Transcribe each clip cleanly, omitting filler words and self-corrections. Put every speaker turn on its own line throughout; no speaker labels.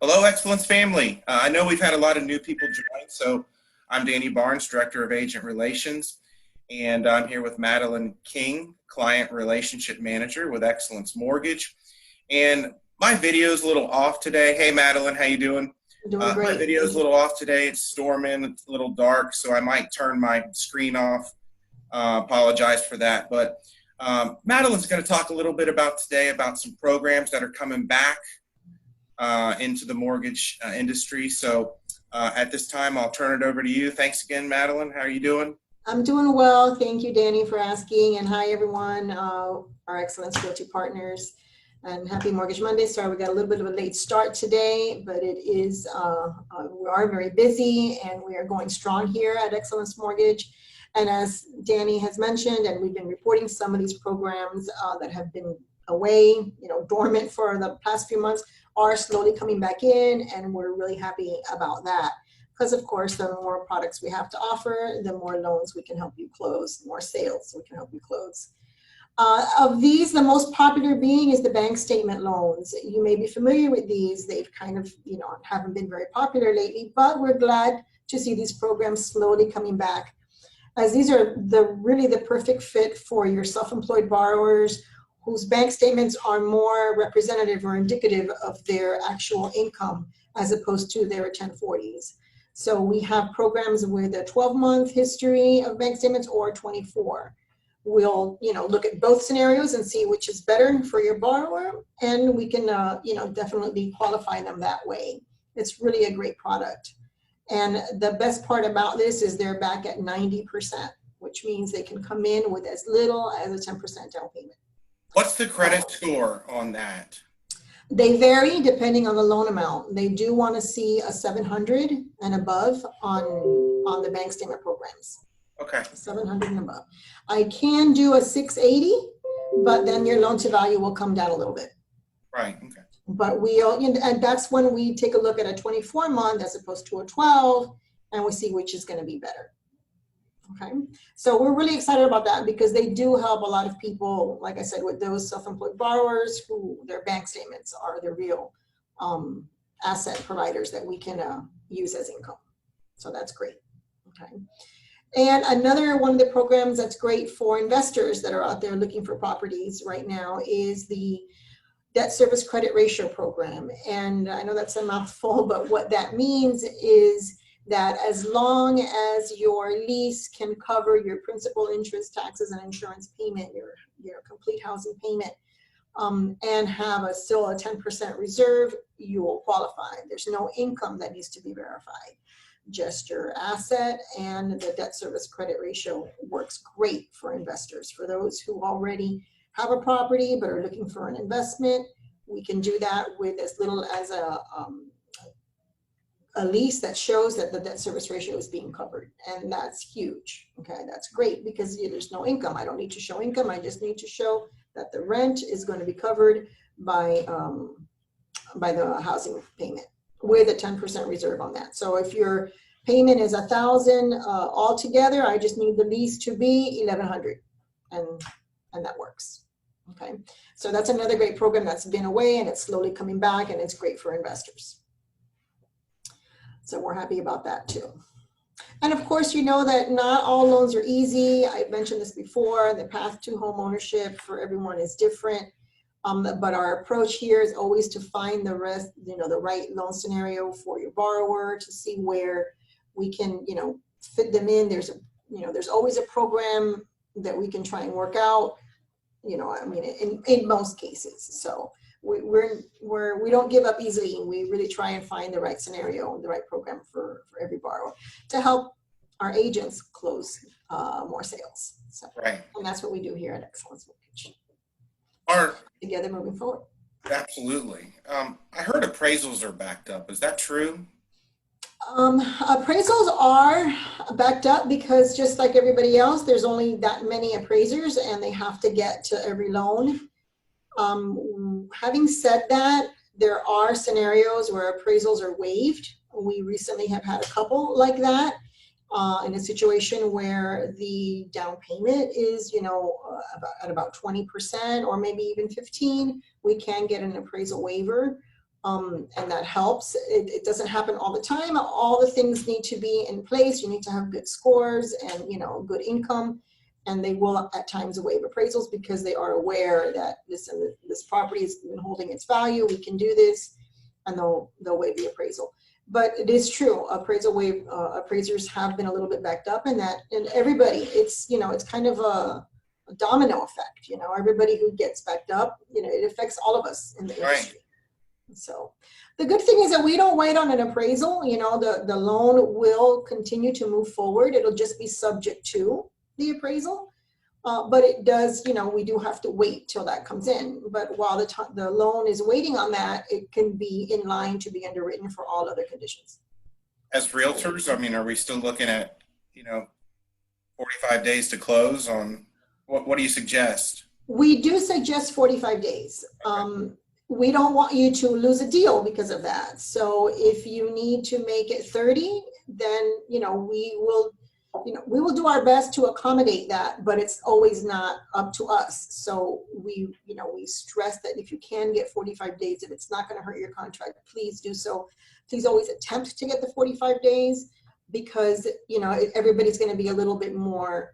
Hello, Excellence family. I know we've had a lot of new people join, so I'm Danny Barnes, Director of Agent Relations, and I'm here with Madeline King, Client Relationship Manager with Excellence Mortgage. And my video's a little off today. Hey, Madeline, how you doing?
Doing
My
great.
video's a little off today. It's storming, it's a little dark, so I might turn my screen off. Apologize for that. But Madeline's going to talk a little bit about today about some programs that are coming back into the mortgage industry. So at this time, I'll turn it over to you. Thanks again, Madeline. How are you doing?
I'm doing well. Thank you, Danny, for asking. And hi, everyone, our Excellence Go-To partners. And happy Mortgage Monday. Sorry, we got a little bit of a late start today, but it is, we are very busy and we are going strong here at Excellence Mortgage. And as Danny has mentioned, and we've been reporting some of these programs that have been away, dormant for the past few months, are slowly coming back in, and we're really happy about that. Because of course, the more products we have to offer, the more loans we can help you close, the more sales we can help you close. Of these, the most popular being is the bank statement loans. You may be familiar with these. They've kind of, haven't been very popular lately, but we're glad to see these programs slowly coming back, as these are really the perfect fit for your self-employed borrowers whose bank statements are more representative or indicative of their actual income as opposed to their 1040s. So we have programs with a 12-month history of bank statements or 24. We'll, look at both scenarios and see which is better for your borrower, and we can, definitely qualify them that way. It's really a great product. And the best part about this is they're back at 90%, which means they can come in with as little as a 10% down payment.
What's the credit score on that?
They vary depending on the loan amount. They do want to see a 700 and above on the bank statement programs.
Okay.
700 and above. I can do a 680, but then your loan to value will come down a little bit.
Right. Okay.
But and that's when we take a look at a 24-month as opposed to a 12, and we see which is going to be better. Okay, so we're really excited about that because they do help a lot of people, like I said, with those self-employed borrowers who their bank statements are the real asset providers that we can use as income. So that's great. Okay. And another one of the programs that's great for investors that are out there looking for properties right now is the debt service credit ratio program. And I know that's a mouthful, but what that means is that as long as your lease can cover your principal, interest, taxes, and insurance payment, your complete housing payment, and have still a 10% reserve, you will qualify. There's no income that needs to be verified. Just your asset, and the debt service credit ratio works great for investors. For those who already have a property but are looking for an investment, we can do that with as little as a lease that shows that the debt service ratio is being covered. And that's huge. Okay, that's great because there's no income. I don't need to show income. I just need to show that the rent is going to be covered by the housing payment with a 10% reserve on that. So if your payment is $1,000 altogether, I just need the lease to be $1,100, and that works. Okay, so that's another great program that's been away and it's slowly coming back, and it's great for investors. So we're happy about that too. And of course, you know that not all loans are easy. I've mentioned this before. The path to home ownership for everyone is different. But our approach here is always to find the right loan scenario for your borrower, to see where we can, fit them in. There's always a program that we can try and work out, in most cases. So we don't give up easily. We really try and find the right scenario and the right program for every borrower to help our agents close more sales. So,
right.
And that's what we do here at Xcellence Mortgage. Together moving forward.
Absolutely. I heard appraisals are backed up. Is that true?
Appraisals are backed up because just like everybody else, there's only that many appraisers and they have to get to every loan. Having said that, there are scenarios where appraisals are waived. We recently have had a couple like that. In a situation where the down payment is, at about 20% or maybe even 15%, we can get an appraisal waiver. and that helps. It doesn't happen all the time. All the things need to be in place. You need to have good scores and, you know, good income, and they will at times waive appraisals because they are aware that, listen, this property has been holding its value, we can do this, and they'll waive the appraisal. But it is true, appraisers have been a little bit backed up in that, and everybody, it's, you know, it's kind of a domino effect, you know, everybody who gets backed up, you know, it affects all of us in the industry. So the good thing is that we don't wait on an appraisal. You know, the loan will continue to move forward. It'll just be subject to the appraisal. But it does, you know, we do have to wait till that comes in. But while the loan is waiting on that, it can be in line to be underwritten for all other conditions.
As realtors, I mean, are we still looking at, you know, 45 days to close on, what do you suggest?
We do suggest 45 days. We don't want you to lose a deal because of that. So if you need to make it 30, then, you know, we will do our best to accommodate that, but it's always not up to us. So we stress that if you can get 45 days, if it's not going to hurt your contract, please do so. Please always attempt to get the 45 days, because, you know, everybody's going to be a little bit more,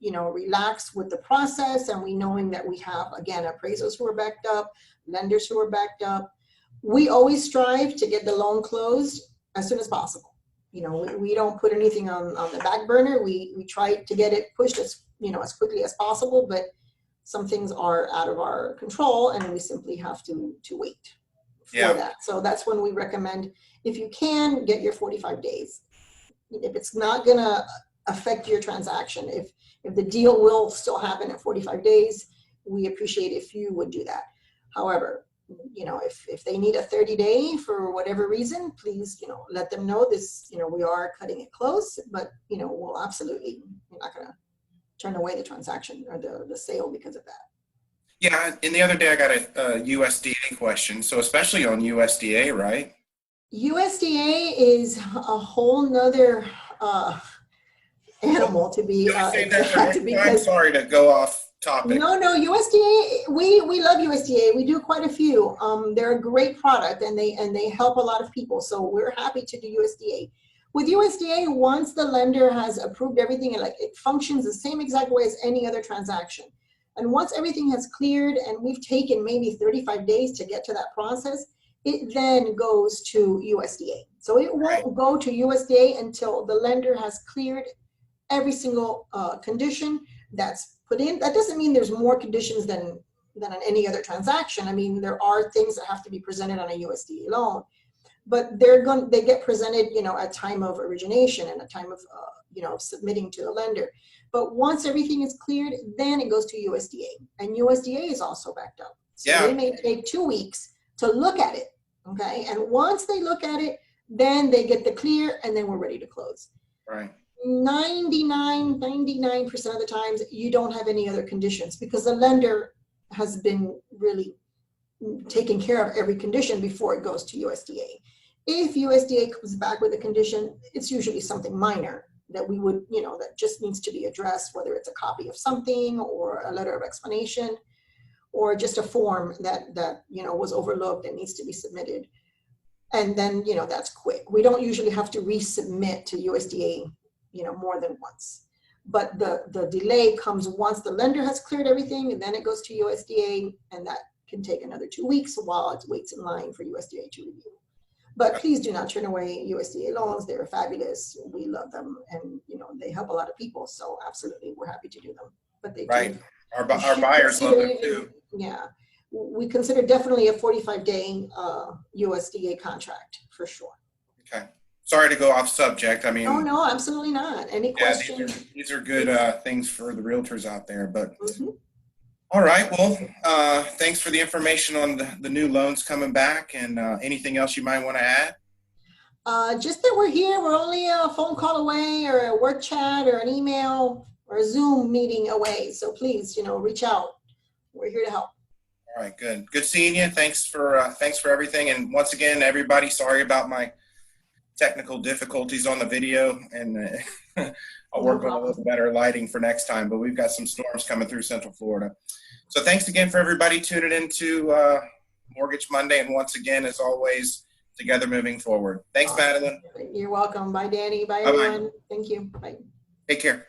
you know, relaxed with the process. And we knowing that we have, again, appraisers who are backed up, lenders who are backed up. We always strive to get the loan closed as soon as possible. You know, we don't put anything on the back burner. We try to get it pushed as, you know, as quickly as possible, but some things are out of our control and we simply have to wait for that. So that's when we recommend, if you can, get your 45 days. If it's not going to affect your transaction, if the deal will still happen at 45 days, we appreciate if you would do that. However, you know, if they need a 30-day for whatever reason, please, you know, let them know this, you know, we are cutting it close, but, you know, we'll absolutely, we're not going to turn away the transaction or the sale because of that.
Yeah, and the other day I got a USDA question. So especially on USDA, right?
USDA is a whole nother animal to be exact,
I'm sorry to go off topic.
No, USDA, we love USDA. We do quite a few. They're a great product and they help a lot of people. So we're happy to do USDA. With USDA, once the lender has approved everything, and like it functions the same exact way as any other transaction. And once everything has cleared and we've taken maybe 35 days to get to that process, it then goes to USDA. So it won't go to USDA until the lender has cleared every single condition that's put in. That doesn't mean there's more conditions than on any other transaction. I mean, there are things that have to be presented on a USDA loan, but they get presented, you know, at time of origination and at time of, you know, submitting to the lender. But once everything is cleared, then it goes to USDA, and USDA is also backed up. So they may take 2 weeks to look at it, okay? And once they look at it, then they get the clear, and then we're ready to close.
Right.
99% of the times you don't have any other conditions because the lender has been really taking care of every condition before it goes to USDA. If USDA comes back with a condition, it's usually something minor that we would, you know, that just needs to be addressed, whether it's a copy of something or a letter of explanation or just a form that you know, was overlooked and needs to be submitted. And then, you know, that's quick. We don't usually have to resubmit to USDA, you know, more than once. But the delay comes once the lender has cleared everything, and then it goes to USDA, and that can take another 2 weeks while it waits in line for USDA to review. But please do not turn away USDA loans. They're fabulous. We love them, and you know, they help a lot of people. So absolutely, we're happy to do them. But they do.
Our buyers love them too.
Yeah, we consider definitely a 45-day USDA contract for sure.
Okay. Sorry to go off subject. I mean,
oh no, absolutely not. Any questions?
These are good things for the realtors out there. But all right, well, thanks for the information on the new loans coming back, and anything else you might want to add?
Just that we're here. We're only a phone call away, or a work chat, or an email, or a Zoom meeting away. So please, you know, reach out. We're here to help.
All right, good. Good seeing you. Thanks for everything. And once again, everybody, sorry about my technical difficulties on the video, and I'll work on a little better lighting for next time, but we've got some storms coming through Central Florida. So thanks again for everybody tuning into Mortgage Monday, and once again, as always, together moving forward. Thanks, Madeline.
You're welcome. Bye, Danny. Bye,
Bye-bye.
everyone. Thank you. Bye.
Take care.